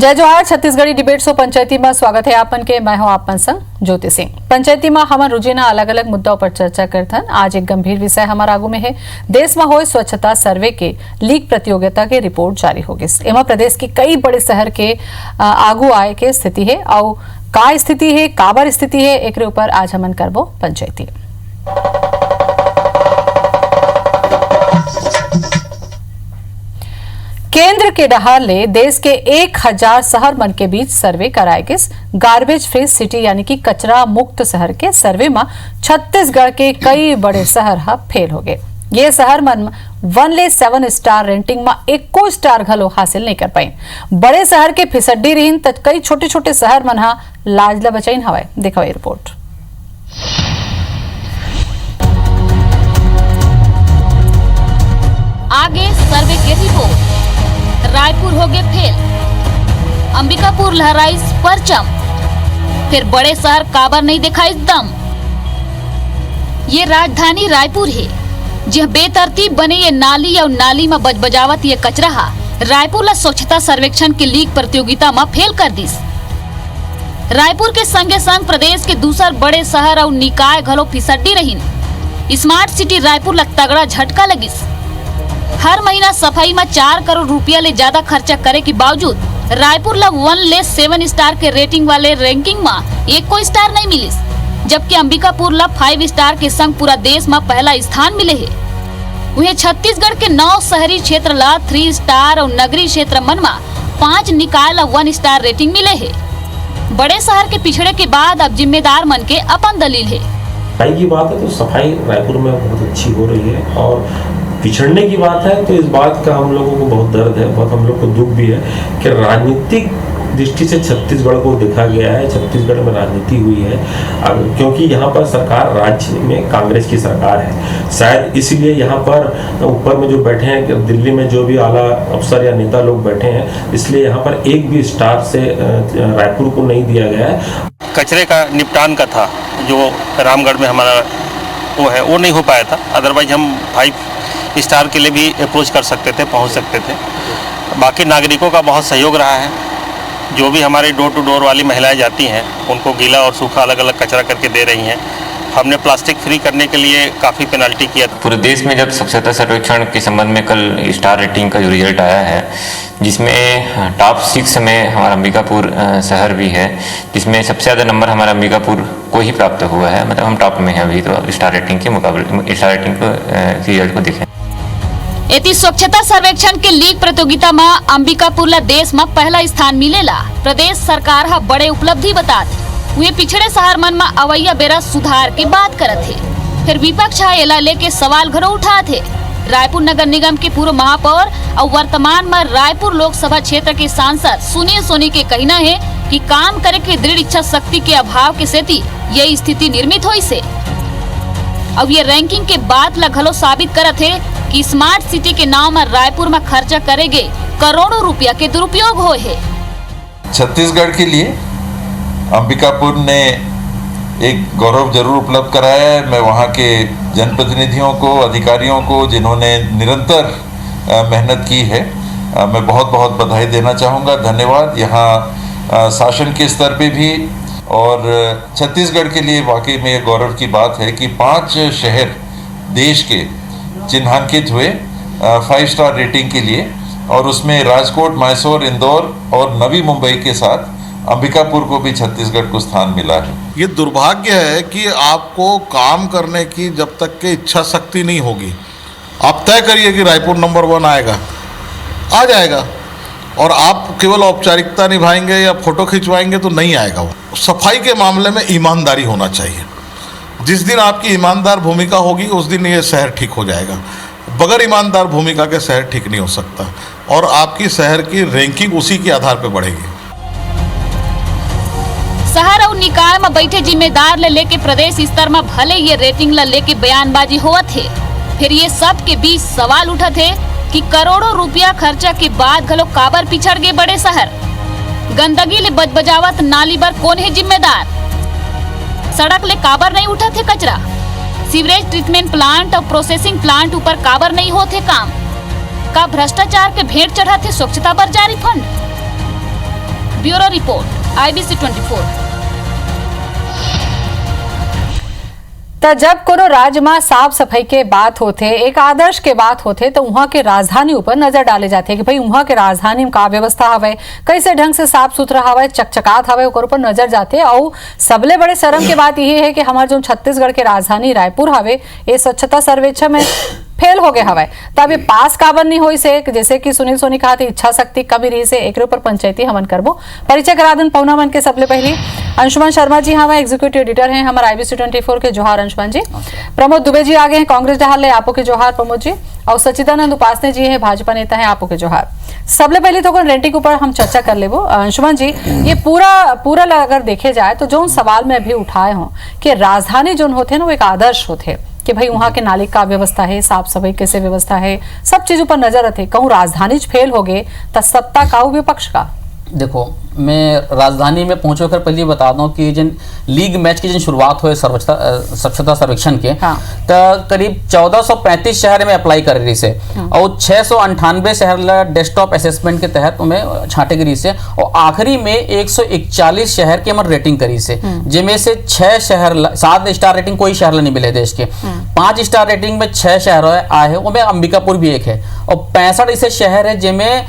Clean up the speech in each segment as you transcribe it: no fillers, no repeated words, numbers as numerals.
जय जोहार। Chhattisgarhi debate show पंचायती में स्वागत है आपन के। मैं हूं आपन संग ज्योति सिंह। पंचायती में हमन रोजाना अलग अलग मुद्दों पर चर्चा करथन। आज एक गंभीर विषय हमारे आगू में है। देश में हुए स्वच्छता सर्वे के लीक प्रतियोगिता के रिपोर्ट जारी हो गई। एवं प्रदेश के कई बड़े शहर के आगू आए के स्थिति है और का स्थिति है, काबर स्थिति है, एक ऊपर आज हमन करबो पंचायती। केंद्र के डहार ले देश के 1000 शहर मन के बीच सर्वे कराए गए। गार्बेज फ्री सिटी यानी कि कचरा मुक्त शहर के सर्वे में छत्तीसगढ़ के कई बड़े शहर फेल हो गए। ये शहर मन 1 स्टार रेटिंग में 1 स्टार घलो हासिल नहीं कर पाए। बड़े शहर के फिसड्डी रहीन त कई छोटे छोटे शहर मन लाज ला बचाइन हवाए। देखो ये रिपोर्ट। आगे सर्वे के रिपोर्ट। रायपुर हो गए फेल, अंबिकापुर लहराई परचम, फिर बड़े शहर काबर नहीं दिखाई दम। ये राजधानी रायपुर है, जहाँ बेतरतीब बने ये नाली और नाली में बजबजावत ये कचरा रायपुर ला स्वच्छता सर्वेक्षण की लीग प्रतियोगिता में फेल कर दिस। रायपुर के संगे संग प्रदेश के दूसर बड़े शहर और निकाय घलो फिसड्डी रहीन। स्मार्ट सिटी रायपुर ला तगड़ा झटका लगिस। हर महीना सफाई में 4 करोड़ रुपया ले ज्यादा खर्चा करे के बावजूद रायपुर ला 1 स्टार के रेटिंग वाले रैंकिंग में 1 स्टार नहीं मिलिस, जबकि अंबिकापुर ला 5 स्टार के संग पूरा देश में पहला स्थान मिले है। वहीं छत्तीसगढ़ के 9 शहरी क्षेत्र ला 3 स्टार और नगरीय क्षेत्र मन में 5 निकाय ला 1 स्टार रेटिंग मिले है। बड़े शहर के पिछड़े के बाद अब जिम्मेदार मन के अपन दलील है। सफाई की बात है तो सफाई रायपुर में बहुत अच्छी हो रही है, और पिछड़ने की बात है तो इस बात का हम लोगों को बहुत दर्द है, बहुत हम लोग को दुख भी है कि राजनीतिक दृष्टि से छत्तीसगढ़ को देखा गया है। छत्तीसगढ़ में राजनीति हुई है क्योंकि यहाँ पर सरकार राज्य में कांग्रेस की सरकार है। शायद इसलिए यहाँ पर ऊपर में जो बैठे हैं, दिल्ली में जो भी आला अफसर या नेता लोग बैठे हैं, इसलिए यहाँ पर 1 भी स्टार से रायपुर को नहीं दिया गया है। कचरे का निपटान का था जो रामगढ़ में हमारा वो नहीं हो पाया था। अदरवाइज हम 5 स्टार के लिए भी अप्रोच कर सकते थे, पहुंच सकते थे। बाकी नागरिकों का बहुत सहयोग रहा है। जो भी हमारे डोर टू डोर वाली महिलाएं जाती हैं, उनको गीला और सूखा अलग अलग कचरा करके दे रही हैं। हमने प्लास्टिक फ्री करने के लिए काफ़ी पेनल्टी किया। पूरे देश में जब स्वच्छता सर्वेक्षण के संबंध में कल स्टार रेटिंग का जो रिजल्ट आया है, जिसमें टॉप 6 में हमारा अंबिकापुर शहर भी है, जिसमें सबसे ज़्यादा नंबर हमारा अंबिकापुर को ही प्राप्त हुआ है। मतलब हम टॉप में हैं अभी तो स्टार रेटिंग के मुकाबले, स्टार रेटिंग को रिजल्ट को देखें। इति स्वच्छता सर्वेक्षण के लीग प्रतियोगिता में अंबिकापुर ला देश में पहला स्थान मिलेला। प्रदेश सरकार हा बड़े उपलब्धि बतात वे पिछड़े शहर मन में अवैया बेरा सुधार की बात करत है। फिर विपक्ष एला लेके सवाल घरों उठात है। रायपुर नगर निगम के पूर्व महापौर और वर्तमान में रायपुर लोकसभा क्षेत्र के सांसद सुनील सोनी के कहना है कि काम करे के दृढ़ इच्छा शक्ति के अभाव के सेती ये स्थिति निर्मित हुई से। अब ये रैंकिंग के बात ला घलो साबित करत है कि स्मार्ट सिटी के नाम में रायपुर में खर्चा करेगे करोड़ों रुपया के दुरुपयोग हो है। छत्तीसगढ़ के लिए अंबिकापुर ने एक गौरव जरूर उपलब्ध कराया है। मैं वहाँ के जनप्रतिनिधियों को, अधिकारियों को, जिन्होंने निरंतर मेहनत की है, मैं बहुत बहुत बधाई देना चाहूँगा। धन्यवाद। यहाँ शासन के स्तर पे भी और छत्तीसगढ़ के लिए वाकई में ये गौरव की बात है कि 5 शहर देश के चिन्हांकित हुए 5 स्टार रेटिंग के लिए, और उसमें राजकोट, मैसूर, इंदौर और नवी मुंबई के साथ अंबिकापुर को भी छत्तीसगढ़ को स्थान मिला है। ये दुर्भाग्य है कि आपको काम करने की जब तक के इच्छा शक्ति नहीं होगी, आप तय करिए कि रायपुर नंबर 1 आएगा, आ जाएगा, और आप केवल औपचारिकता निभाएंगे या फोटो खिंचवाएंगे तो नहीं आएगा। वो सफाई के मामले में ईमानदारी होना चाहिए। जिस दिन आपकी ईमानदार भूमिका होगी उस दिन ये शहर ठीक हो जाएगा। बगैर ईमानदार भूमिका के शहर ठीक नहीं हो सकता, और आपकी शहर की रैंकिंग उसी के आधार पर बढ़ेगी। शहर और निकाय में बैठे जिम्मेदार ले लेके प्रदेश स्तर में भले ये रेटिंग ला लेके बयानबाजी होवत है, फिर ये सब के बीच सवाल उठत है कि करोड़ों रुपया खर्चा के बाद घलो काबर पिछड़ गए बड़े शहर। गंदगी ले बजबजावत नाली पर कौन है जिम्मेदार? सड़क ले काबर नहीं उठत है कचरा? सीवरेज ट्रीटमेंट प्लांट और प्रोसेसिंग प्लांट ऊपर काबर नहीं होते काम? का भ्रष्टाचार के भेंट चढ़ा थे स्वच्छता पर जारी फंड? Bureau report IBC 24। तो जब कोनो राज्य में साफ सफाई के बात होते, एक आदर्श के बात होते, तो वहाँ के राजधानी ऊपर नजर डाले जाते कि भाई वहाँ के राजधानी में का व्यवस्था हवे, कैसे ढंग से साफ सुथरा हवे, चकचकात हवे, ओकर ऊपर नजर जाते। और सबले बड़े शर्म की बात यही है कि हमारे जो छत्तीसगढ़ के राजधानी रायपुर हवे, ये स्वच्छता सर्वेक्षण में फेल हो गए हवे। तब ये पास काबर नहीं होई से, जैसे कि सुनील सोनी कहा थी, इच्छा शक्ति कभी रही से एक ऊपर पंचायती हमन करबो। परिचय करा दिन पौना मन के सबले पहली अंशुमन शर्मा जी हमारे एग्जीक्यूटिव एडिटर हैं हमारे IBC 24 के। जोहार अंशुमन जी। प्रमोद दुबे जी आगे हैं कांग्रेस डहार ले, आपो के जोहार प्रमोद जी। और सच्चिदानंद उपासने जी हैं भाजपा नेता हैं, आपो के जोहार। सबले पहले तो रेंटिंग के ऊपर हम चर्चा कर लेबो। अंशुमन जी, ये पूरा अगर देखे जाए तो जो सवाल में अभी उठाए हों कि राजधानी जो होते ना वो एक आदर्श होते कि भाई वहाँ के नाले का व्यवस्था है, साफ सफाई कैसे व्यवस्था है, सब चीज ऊपर नजर रखे। कहूँ राजधानी फेल हो गए तो सत्ता का विपक्ष का। देखो, मैं राजधानी में पहुंचे कर पहले बता दूं कि जिन लीग मैच की जिन शुरुआत हुए स्वच्छता सर्वेक्षण के, हाँ। तो करीब 1435 शहर में अप्लाई कर रही से और 698 शहर डेस्कटॉप असेसमेंट के तहत उन्हें छाटे गई से, और आखिरी में 141 शहर की हमारे रेटिंग करी से, जिनमें से 6 शहर 7 स्टार रेटिंग कोई शहर नहीं मिले देश के, 5 स्टार रेटिंग में 6 शहर आए हैं, उनमें अंबिकापुर भी एक है, और 65 ऐसे शहर है जिनमें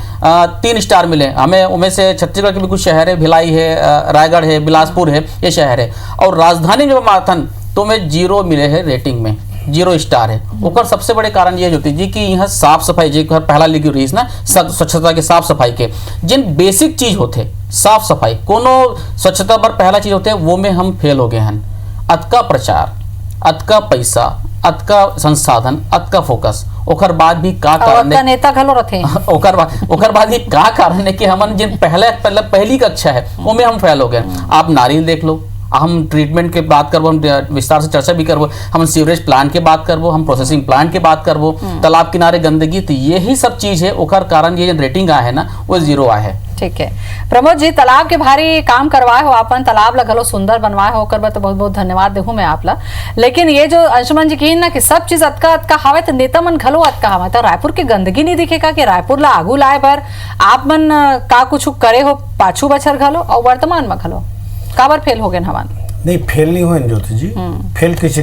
3 स्टार मिले हमें। उनमें से छत्तीसगढ़ के भी कुछ शहर है, भिलाई है, रायगढ़ है, बिलासपुर है, ये शहर है। और राजधानी जो माथन तो में 0 मिले हैं रेटिंग में, 0 स्टार है। ओकर सबसे बड़े कारण ये होती जी कि यहाँ साफ सफाई जी पहला लिखी रही ना, स्वच्छता के साफ सफाई के जिन बेसिक चीज होते, साफ सफाई कोनो स्वच्छता पर पहला चीज होते वो में हम फेल हो गए हैं। अतका प्रचार, अतका पैसा, अतका संसाधन, अतका फोकस, ओकर बाद भी का कारण है नेता घलो रथे ओकर बाद भी का कारण है कि हमन जिन पहली कक्षा है वो में हम फेल हो गए। आप नारियल देख लो, हम ट्रीटमेंट के बात करबो, हम विस्तार से चर्चा भी करबो, हम सीवरेज प्लांट के बात करबो, हम प्रोसेसिंग प्लांट के बात करबो, तालाब किनारे गंदगी, तो यही सब चीज है। ओकर कारण ये रेटिंग आए है ना वो 0 आए है। ठीक है प्रमोद जी, तालाब के भारी काम करवाए हो अपन, तालाब लगलो सुंदर बनवाए हो, कर तो बहुत बहुत धन्यवाद देहूं मैं आपला। लेकिन ये जो अंशुमन जी की ना कि सब चीज अतका हवे तो नेता मन घलो अतका हवे, तो रायपुर की गंदगी नहीं दिखेगा कि रायपुर ला आगू लाए पर आप मन का कुछ करे हो पाछू बछर घलो और वर्तमान में घलो काबर फेल हो गए हमान? नहीं, फेल नहीं हुए ज्योति जी। फेल किसी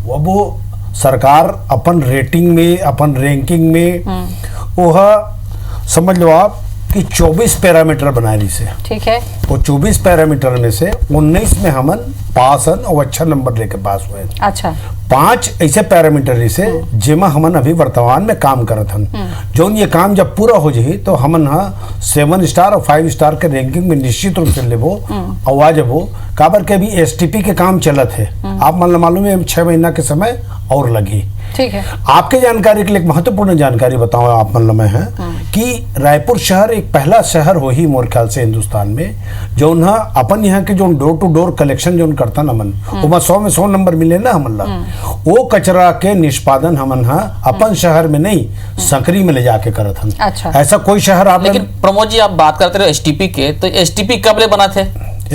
वो सरकार अपन रेटिंग में, अपन रैंकिंग में वह समझ लो आप कि 24 पैरामीटर बना रही से। ठीक है। वो 24 पैरामीटर में से 19 में हमन पास हन और अच्छा नंबर लेके पास हुए। अच्छा। 5 ऐसे पैरामीटर से जेमा हमन अभी वर्तमान में काम करत हन, जो ये काम जब पूरा हो जाए तो हमन 7 स्टार और 5 स्टार के रैंकिंग में निश्चित रूप से लेबो। और आज वो काबर के भी STP के काम चलत है, आप मन मालूम है 6 महीना के समय और लगी। ठीक है। आपके जानकारी के लिए एक महत्वपूर्ण जानकारी बताऊं आप मन में है कि रायपुर शहर एक पहला शहर हो ही मोर ख्याल से हिंदुस्तान में जो ना अपन यहाँ के जो डोर टू डोर कलेक्शन जो करता ना मन, वो 100 में 100 नंबर मिले ना हमन ला। वो कचरा के निष्पादन हमन अपन शहर में नहीं सकरी में ले जाके करत हन। अच्छा। ऐसा कोई शहर आप। लेकिन प्रमोद जी आप बात करते रहे STP के, तो STP कब ले बना थे?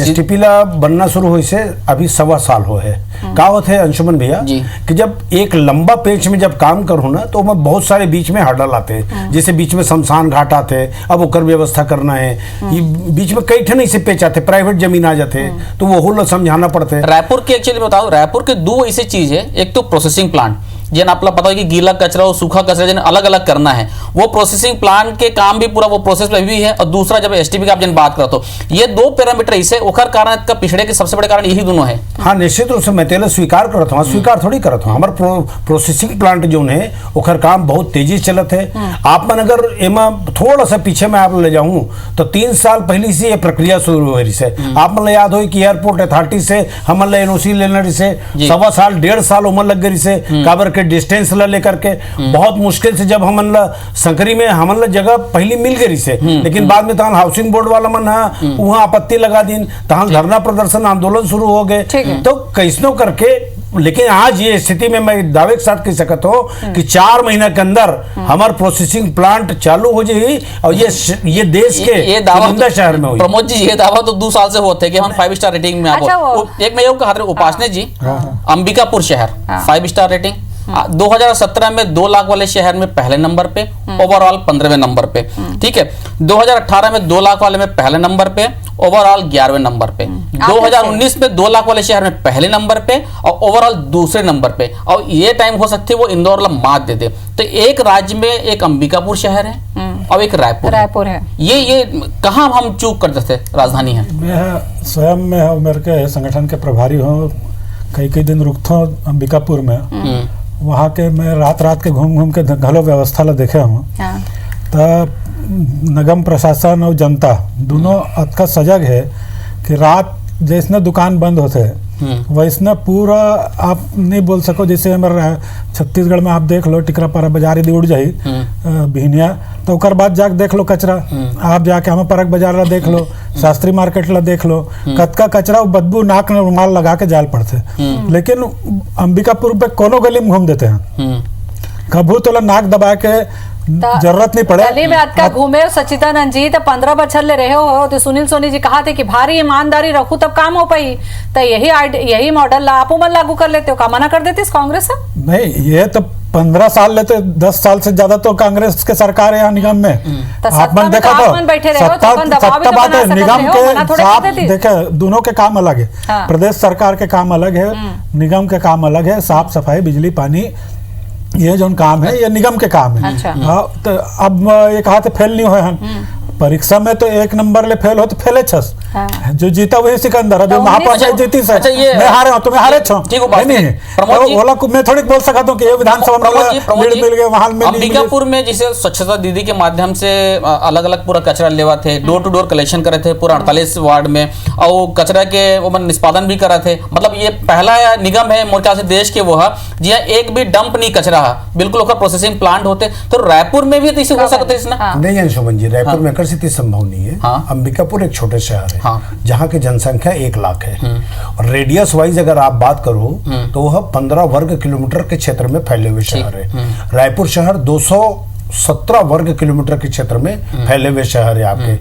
STP ला बनना शुरू हुई से अभी 1.25 साल हो है। का होते है अंशुमन भैया कि जब एक लंबा पेच में जब काम करूँ ना तो मैं बहुत सारे बीच में हर्डल आते हैं, जैसे बीच में शमशान घाट आते, अब ओकर व्यवस्था करना है, ये बीच में कई ठन ऐसे पेच आते, प्राइवेट जमीन आ जाते, तो वो लोग समझाना पड़ते। रायपुर के एक्चुअली बताओ, रायपुर के 2 ऐसी चीज है, एक तो प्रोसेसिंग प्लांट जिन आपला पता है कि गीला कचरा और सूखा कचरा जिन अलग अलग करना है, वो प्रोसेसिंग प्लांट के काम भी पूरा वो प्रोसेस में भी है। और दूसरा जब STP की आप जिन बात करते हो, ये 2 पैरामीटर इसे ओखर कारण का पिछड़े के सबसे बड़े कारण यही दोनों है। हाँ, निश्चित रूप से मैं तेल स्वीकार करता हूँ, स्वीकार थोड़ी करता हूँ। हमारे प्रोसेसिंग प्लांट जो है ओखर काम बहुत तेजी चलत है। आप मन अगर एमा थोड़ा सा पीछे मैं आप ले जाऊँ तो 3 साल पहले से ये प्रक्रिया शुरू हो रही है। आप मन याद हो कि एयरपोर्ट अथॉरिटी से हमन NOC लेना रही से 1.25 साल 1.5 साल उम्र लग गई से, काबर के डिस्टेंस ला लेकर के बहुत मुश्किल से जब हमन ला संकरी में हमन ला जगह पहली मिल गई से, लेकिन बाद में तहन हाउसिंग बोर्ड वाला मन वहाँ आपत्ति लगा दिन, तहन धरना प्रदर्शन आंदोलन शुरू हो गए। तो कैसनो करके, लेकिन आज ये स्थिति में मैं दावे के साथ कह सकता हूँ कि 4 महीना के अंदर हमारा प्रोसेसिंग प्लांट चालू हो जाए और ये देश के ये दावा शहर में हुई। प्रमोद जी ये दावा तो 2 साल से होते कि हम 5 स्टार रेटिंग में आपको एक मैं योग कहा उपासने जी, अंबिकापुर शहर 5 स्टार रेटिंग, 2017 में 2 लाख वाले शहर में पहले नंबर पे, ओवरऑल 15वें नंबर पे। ठीक है, 2018 में 2 लाख वाले में पहले नंबर पे, ओवरऑल 11वें नंबर पे। 2019 में 2 लाख वाले शहर में पहले नंबर पे और ओवरऑल दूसरे नंबर पे। और ये टाइम हो सकती है वो इंदौर वाला मात दे दे। तो एक राज्य में एक अंबिकापुर शहर है और एक रायपुर है। ये कहाँ हम चूक कर देते राजधानी है। मैं स्वयं में उम्र के संगठन के प्रभारी हूँ, कई दिन रुकता हूँ अंबिकापुर में। वहाँ के मैं रात के घूम के घलो व्यवस्था ला देखे हूँ। तब नगम प्रशासन और जनता दोनों अतका सजग है कि रात जैसने दुकान बंद होते वैसने पूरा आप नहीं बोल सको। जैसे हमारे छत्तीसगढ़ में आप देख लो टिकरापारा बाजार यदि उड़ जाई बिहनिया तो ओकर बाद जाके देख लो कचरा। आप जाके हमें परक बाजार ला देख लो, शास्त्री मार्केट ला देख लो, कतका कचरा बदबू नाक में रुमाल लगा के जाल पड़ते। लेकिन अंबिकापुर पे कोनो गली में घूम देते हैं, कभू तो नाक दबा के जरूरत नहीं पड़े। गली में अतका घूमे सचिदानंद जी तो 15 बछर ले रहे हो तो सुनील सोनी जी कहा थे कि भारी ईमानदारी रखू तब काम हो पाई। तो यही मॉडल आप मन लागू कर लेते हो, का मना कर देते कांग्रेस? नहीं, ये तो 15 साल लेते, 10 साल से ज्यादा तो कांग्रेस के सरकार है यहाँ निगम में। आप मन देखा तो सत्ता बात है, निगम के साथ देखे दोनों के काम अलग है। प्रदेश सरकार के काम अलग है, निगम के काम अलग है। साफ सफाई, बिजली, पानी, ये जो काम है ये निगम के काम है। अच्छा। तो अब ये कहा थे फेल नहीं हुए हम परीक्षा में, तो 1 नंबर ले फेल हो तो फेले छस। जो जीता वही सिकंदर। अभी महापंचायत जीती से मैं हारे हूं, तुम्हें हारे छो नहीं ओला को मैं थोड़ी बोल सकता हूं कि ये विधानसभा में मिल गए वहां में। अंबिकापुर में जिसे स्वच्छता दीदी के माध्यम से अलग अलग पूरा कचरा लेवा थे, डोर टू डोर कलेक्शन करे थे पूरा 48 वार्ड में, और कचरा के वो निष्पादन भी करा थे। मतलब ये पहला निगम है मोर्चा से देश के वो है जी एक भी डंप नहीं कचरा है, बिल्कुल प्रोसेसिंग प्लांट होते। तो रायपुर में भी तो हो सकते नहीं अंशुमन जी, रायपुर में स्थिति संभव नहीं है। अंबिकापुर एक छोटे शहर है जहाँ की जनसंख्या 1 लाख है और रेडियस वाइज अगर आप बात करो तो वह 15 वर्ग किलोमीटर के क्षेत्र में फैले हुए शहर है। रायपुर शहर 217 वर्ग किलोमीटर के क्षेत्र में फैले हुए शहर है आपके।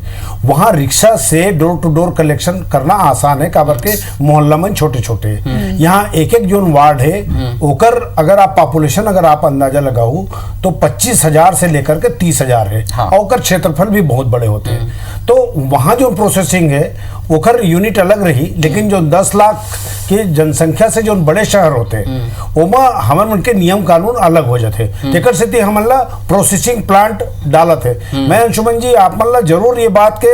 वहां रिक्शा से डोर टू डोर कलेक्शन करना आसान है, काबर के मोहल्ला में छोटे छोटे। यहाँ एक जो वार्ड है ओकर अगर आप पॉपुलेशन अगर आप अंदाजा लगाओ तो 25,000 से लेकर के 30,000 है। और ओकर क्षेत्रफल भी बहुत बड़े होते हैं। तो वहां जो प्रोसेसिंग है ओकर यूनिट अलग रही, लेकिन जो 10 लाख की जनसंख्या से जो बड़े शहर होते हैं ओमा हमन उनके नियम कानून अलग हो जाते। तेकर से हमन ला प्रोसेसिंग प्लांट डालत है। मैं अंशुमन जी आप मन ला जरूर ये बात के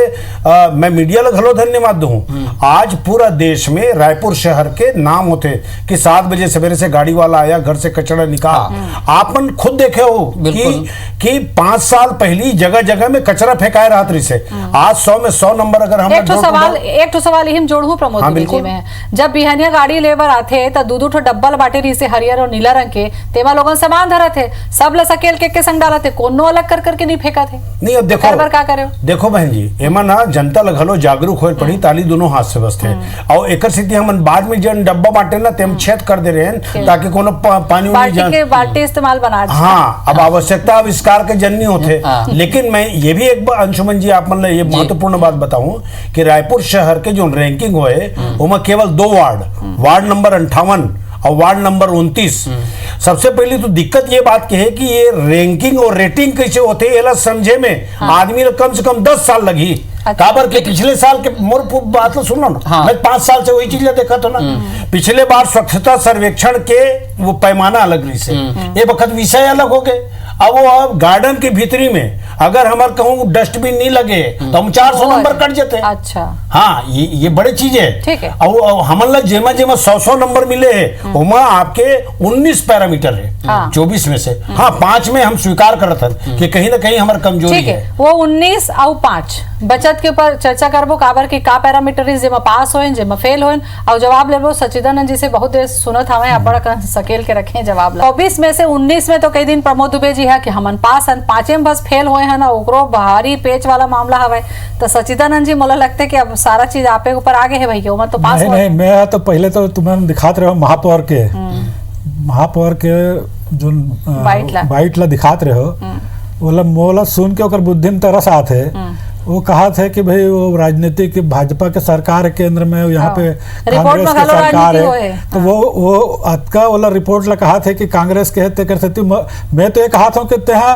मैं मीडिया ला घलो धन्यवाद दूं। आज पूरा देश में रायपुर शहर के नाम होते कि 7 बजे सवेरे से गाड़ी वाला आया, घर से कचरा निकाल। आप मन खुद देखे हो कि 5 साल पहली जगह जगह में कचरा फेंकाए रहा रही से। आज 100 में 100 नंबर अगर हम एक सवाल ही हम जोड़ू प्रमोद जी में, जब बिहानिया गाड़ी लेबर आते तो दो ठो डब्बल बाटे रही से हरियर और नीला रंग के, तेमा लोगन सामान धरा थे, सब ल सकेल के संग डाला थे, कोनो अलग कर करके नहीं फेंका थे। नहीं अब देखो बहन जी एमा ना जनता लगलो जागरूक हो पड़ी ताली दोनों हाथ से बसते और एक स्थिति हम बाद में जन डब्बा बांटे ना तेम छेद कर दे रहे हैं ताकि कोनो पानी बाल्टी इस्तेमाल बना। हाँ, अब आवश्यकता आविष्कार के जन नहीं होते। लेकिन मैं ये भी एक अंशुमन जी आप मतलब ये महत्वपूर्ण बात बताऊं कि रायपुर शहर के जो रैंकिंग हुए उसमें केवल 2 वार्ड नंबर 58 और वार्ड नंबर 29। सबसे पहले तो दिक्कत ये बात की है कि ये रैंकिंग और रेटिंग कैसे होते हैं समझे में आदमी कम से कम 10 साल लगी। काबर के पिछले साल के मोर बात तो सुनो ना, मैं 5 साल से वही चीज देखा था ना। पिछले बार स्वच्छता सर्वेक्षण के वो पैमाना अलग रही से, ये वक्त विषय अलग हो गए। अब वो गार्डन के भीतरी में अगर हमारे कहूँ डस्टबिन नहीं लगे तो हम 400 नंबर कट जाते। अच्छा, हाँ ये बड़ी चीज है। ठीक है। और हमारे जेमा 100 नंबर मिले हैं उमा आपके 19 पैरामीटर है। 24 में से 5 में हम स्वीकार करते हैं कि कहीं ना कहीं हमारी कमजोरी है। वो 19 और 5 बचत के ऊपर चर्चा करबो काबर के का पैरामीटर है जेमा पास होएन जेमा फेल होएन और जवाब लेबो। सचिदानंद जी से बहुत देर सुनत हमें आप बड़ा सकेल के रखे जवाब। 24 में से 19 में तो कई दिन प्रमोद दुबे जी है कि हमन पास हन, 5 में बस फेल होए हैं ना, ओकरो भारी पेच वाला मामला हवे। तो सचिदानंद जी मोला लगते कि अब सारा चीज आपे ऊपर आगे है भैया, उमर तो पास नहीं मैं तो पहले तो तुम्हें दिखाते रहो महापौर के जो बाइट ला दिखाते रहो बोला मोला सुन के ओकर बुद्धि में तरस आते वो कहा थे कि भाई वो राजनीतिक भाजपा के सरकार है केंद्र में, यहाँ पे कांग्रेस की सरकार है, तो वो अतका वाला रिपोर्ट ला कहा थे कि कांग्रेस के है कर सकती। मैं तो ये कहा था कि तहाँ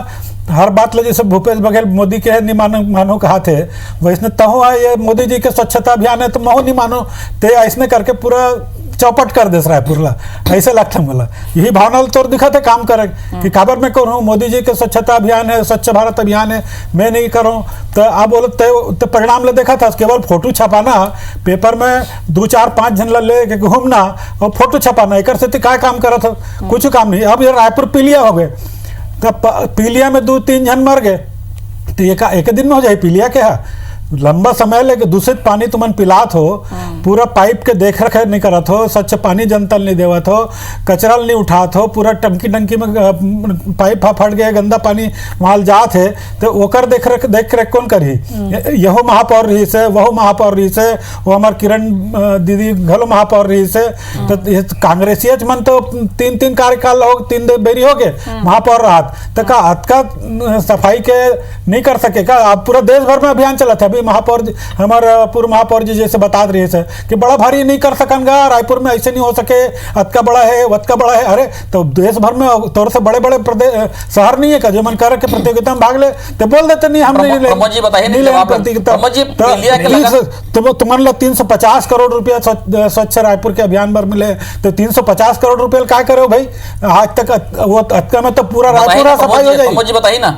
हर बात ले जैसे भूपेश बघेल मोदी के नहीं मानो कहा थे, वैसने तहो ये मोदी जी के स्वच्छता अभियान है तो महो नहीं मानो, ते ऐसने करके पूरा चौपट कर दे रायपुर ला, ऐसे लगता है मला। यही भावना तो दिखा थे काम करे कि खबर में करूँ मोदी जी के स्वच्छता अभियान है, स्वच्छ भारत अभियान है, मैं नहीं करूँ तो आप बोलो तो परिणाम ले देखा था, केवल फोटो छपाना पेपर में 2 4 5 जन ले के घूमना और फोटो छपाना, एक से क्या काम करा था, कुछ काम नहीं। अब ये रायपुर पीलिया हो गए, तब पीलिया में 2 3 जन मर गए, तो एक दिन में हो जाए पीलिया क्या लंबा समय लेके दूषित पानी तुमन पिलात हो, पूरा पाइप के देख रेख नहीं करत हो, स्वच्छ पानी जनतल नहीं देवत हो, कचरा नहीं उठात हो, पूरा टंकी में पाइप फट गया, गंदा पानी वहाँ जात है, तो ओकर देख रेख कौन करी? यहो महापौर रही से, वहो महापौर रही से, वो हमार किरण दीदी घलो महापौर रही से, तो कांग्रेसी मन तो 3 कार्यकाल हो, 3 बेरी हो गए महापौर राहत, तो का अतका सफाई के नहीं कर सके का? आप पूरा देश भर में अभियान चला था, महापौर हमारा पूर्व महापौर जी जैसे बता रहे थे कि बड़ा भारी नहीं कर सकनगा, रायपुर में ऐसे नहीं हो सके, अतका बड़ा है वतका बड़ा है। अरे तो देश भर में तौर से बड़े बड़े शहर नहीं है का जो मन कर के प्रतियोगिता में भाग ले तो बोल देते नहीं हम नहीं ले प्रतियोगिता। तुम्हारे 350 करोड़ रुपया स्वच्छ रायपुर के अभियान भर मिले, तो 350 करोड़ रुपया क्या करे भाई? आज तक वो अतका में तो पूरा रायपुर सफाई हो जाए। बताइए ना।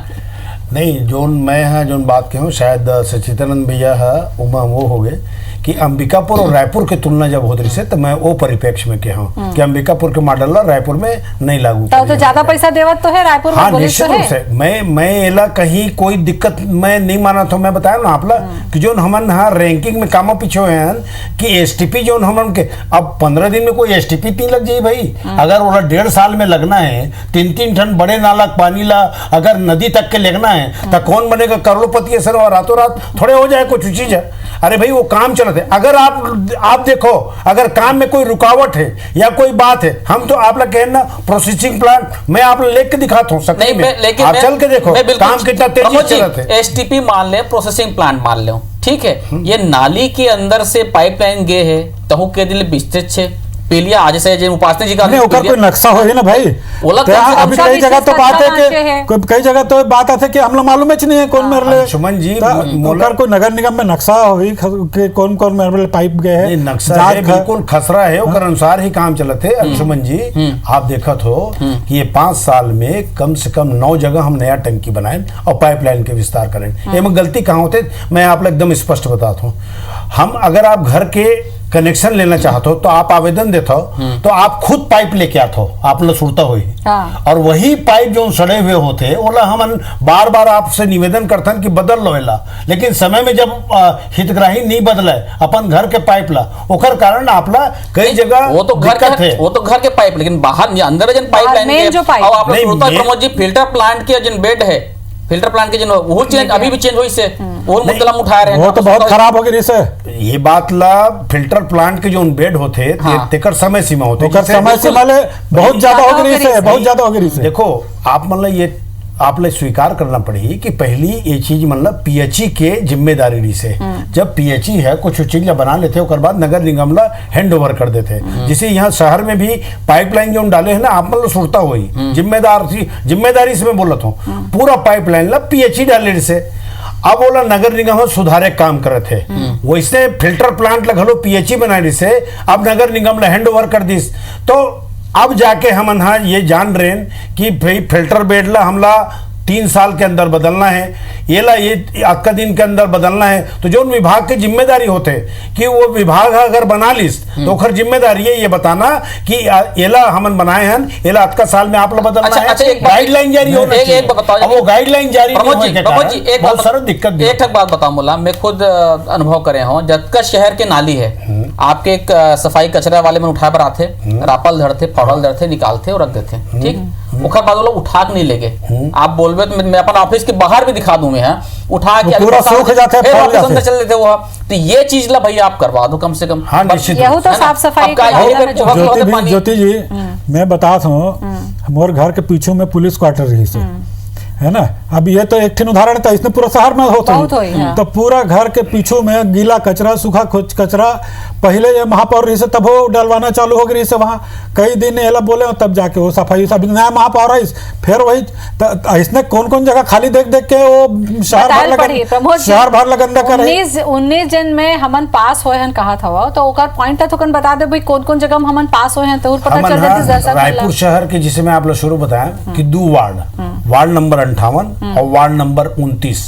नहीं जोन मैं है जोन बात कहूँ शायद सचिदानंद भैया है उमा वो हो गए कि अंबिकापुर और रायपुर की तुलना जब होती रही तो मैं वो परिप्रेक्ष्य में कहा कि अंबिकापुर के मॉडल रायपुर में नहीं लागू तो ज्यादा पैसा देवत तो है रायपुर में। हाँ निश्चित रूप से मैं एला कहीं कोई दिक्कत मैं नहीं माना था। मैं बताया ना आपला कि जो हमन हाँ रैंकिंग में कामा पीछे हुए हैं कि एसटीपी जो हमन के अब 15 दिन में कोई एसटीपी नहीं लग जाए भाई। अगर वो 1.5 साल में लगना है 3-3 टन बड़े नाला पानी ला अगर नदी तक के लगना है तो कौन बनेगा करोड़पति है सर? और रातों रात थोड़े हो जाए कुछ चीज है। अरे भाई वो काम चलते अगर आप देखो अगर काम में कोई रुकावट है या कोई बात है हम तो आप लोग कहना प्रोसेसिंग प्लांट मैं आप लेके दिखाता हूँ सकती में लेकिन आप चल के देखो काम कितना तेजी से चलते है। एसटीपी मान ले प्रोसेसिंग प्लांट मान लो ठीक है ये नाली के अंदर से पाइपलाइन गए है तहु के दिल विस्तृत छे पीलिया आज से जे उपासना जी का नहीं ओकर कोई नक्शा हो ना भाई। अभी कई जगह तो बात है कि कई जगह तो बात आते कि हम लोग मालूम है नहीं है कौन मेरे लिए सुमन जी ओकर कोई नगर निगम में नक्शा होई कि कौन कौन मेरे लिए पाइप गए है नक्शा है बिल्कुल खसरा है ओकर अनुसार ही काम चलते है। सुमन जी आप देखत हो कि ये 5 साल में कम से कम 9 जगह हम नया टंकी बनाए और पाइपलाइन के विस्तार करें। ये गलती कहाँ होते मैं आप लोग एकदम स्पष्ट बताता हूँ। हम अगर आप घर के कनेक्शन लेना चाहते हो तो आप आवेदन देते हो तो आप खुद पाइप लेके आते हो आप लोग सुनता हुई और वही पाइप जो सड़े हुए होते ओला हम बार बार आपसे निवेदन करते हैं कि बदल लो एला लेकिन समय में जब हितग्राही नहीं बदले अपन घर के पाइप ला ओकर कारण आपला कई जगह वो तो घर के पाइप लेकिन बाहर अंदर जन pipeline Pramod ji filter plant के जन बेड है फिल्टर प्लांट के जन वो चेंज अभी भी चेंज हुई से और मुद्दा उठा रहे हैं वो तो बहुत खराब हो गई से ये बात ला फिल्टर प्लांट के जो बेड होते तेकर समय सीमा होते समय सीमा ले बहुत ज्यादा हो गई से बहुत ज्यादा हो गई से। देखो आप मतलब ये आप ले स्वीकार करना पड़ी कि पहली ये चीज मतलब पीएचई के जिम्मेदारी रही से जब पीएचई है कुछ चीज बना लेते उसके बाद नगर निगम ला हैंड ओवर कर देते जिसे यहाँ शहर में भी पाइपलाइन जो डाले है ना आप मतलब सुनता हुई जिम्मेदारी से मैं बोलता हूँ पूरा पाइपलाइन ला पीएचई डाले से अब बोला नगर निगम सुधारे काम करे थे वैसे फिल्टर प्लांट लगलो पीएचई बनाने से अब नगर निगम ला हैंड ओवर कर दी तो अब जाके हम हाँ ये जान रहे हैं कि भाई फिल्टर बेड ला हमला 3 साल के अंदर बदलना है ये आपका दिन के अंदर बदलना है तो जो विभाग की जिम्मेदारी होते कि वो विभाग अगर बना लिस तो खर जिम्मेदारी है ये बताना कि एला हमन बनाए हैं एला आज का साल में आप लोग बदलना है गाइडलाइन जारी होना चाहिए। अब वो गाइडलाइन जारी बहुत सारा दिक्कत एक बात बताओ मोला मैं खुद अनुभव करे हूँ जतका शहर के नाली है आपके एक सफाई कचरा वाले में उठा पर आते रापल धरते फौड़ल धरते निकालते और रख देते ठीक ओखर बाद लोग उठा के नहीं लेके आप बोलबे तो मैं अपन ऑफिस के बाहर भी दिखा दूं मैं उठा के पूरा सूख जाता है फिर अंदर चल देते वो तो ये चीज ला भैया आप करवा दो कम से कम। हाँ निश्चित यही तो साफ सफाई ज्योति जी मैं बताता हूँ हमारे घर के पीछे में पुलिस क्वार्टर रही से है ना। अब ये तो एक ठिन उदाहरण था, इसने पूरा शहर में बहुत होई, हाँ। तो पूरा घर के पीछू में गीला कचरा, सूखा कचरा, पहले ये महापौर रही से तब वो डलवाना चालू हो गई से वहाँ कई दिन एला बोले, तब जाके वो सफाई सब नया महापौर है, फिर वही इसने कौन कौन जगह खाली देख देख के वो शहर भर गंदा कर 19 जन में हमन पास होए हन कहा था, तो ओकर पॉइंट तो कन बता दे भाई कौन कौन जगह हमन पास होए हैं, तो पता चल जाती। रायपुर शहर के जिसे मैं आप लोग शुरू बताया कि 2 वार्ड नंबर 58 और वार्ड नंबर 29,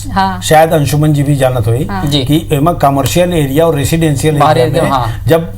शायद अंशुमन जी भी जानत हुई कि एमा कमर्शियल एरिया और रेसिडेंशियल एरिया में जब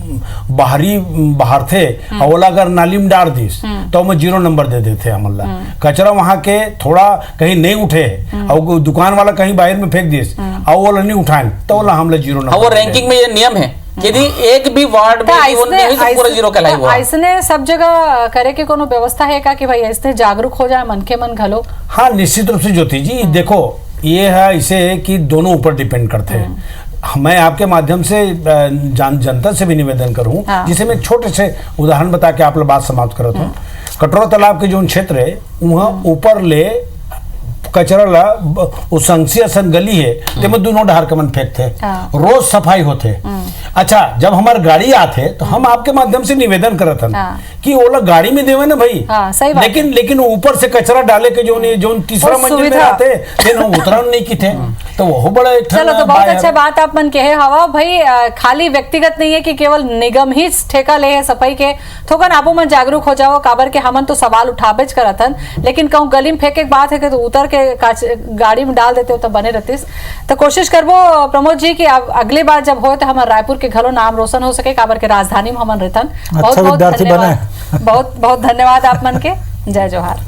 बाहर थे और अगर नाली में डाल दी तो हमें 0 नंबर दे देते हमला। कचरा वहां के थोड़ा कहीं नहीं उठे और दुकान वाला कहीं बाहर में फेंक दिस और वो नहीं उठाए तो वो हमला 0 नंबर। वो रैंकिंग में ये नियम है, यदि एक भी वार्ड में वो नहीं तो पूरा 0 कहलाई हुआ। ऐसने सब जगह करे के कोनो व्यवस्था है का कि भाई ऐसे जागरूक हो जाए मन के मन घलो? हाँ, निश्चित रूप से ज्योति जी, देखो ये है इसे कि दोनों ऊपर डिपेंड करते हैं। मैं आपके माध्यम से जनता से भी निवेदन करूं, जिसे मैं छोटे से उदाहरण बता के आप लोग बात समाप्त करता हूँ। कटोरा तालाब के जो क्षेत्र है वहाँ ऊपर ले कचरा ला संसी गली है ते में दोनों डहार के मन फेंकते, रोज सफाई होते। अच्छा, जब हमारे गाड़ी आते तो हम आपके माध्यम से निवेदन करते कि वो लोग गाड़ी में देवे ना भाई, लेकिन ऊपर से कचरा डाले के जो तीसरा मंजिल में आते उतरण नहीं की थे, तो वो बड़ा चलो तो बहुत अच्छा बात आप मन कहे हवा भाई। खाली व्यक्तिगत नहीं है कि केवल निगम ही ठेका ले है सफाई के, थोकन आपो मन जागरूक हो जाओ, काबर के हमन तो सवाल उठाबेज करतन, लेकिन कहूँ गली में फेंके बात है कि तो उतर के गाड़ी में डाल देते हो तो बने रहते। तो कोशिश करबो प्रमोद जी कि अगली बार जब हो तो हमारे रायपुर के घरों नाम रोशन हो सके, काबर के राजधानी में हमन रहतन। बहुत बहुत धन्यवाद, बहुत बहुत धन्यवाद आप मन के। जय जोहार।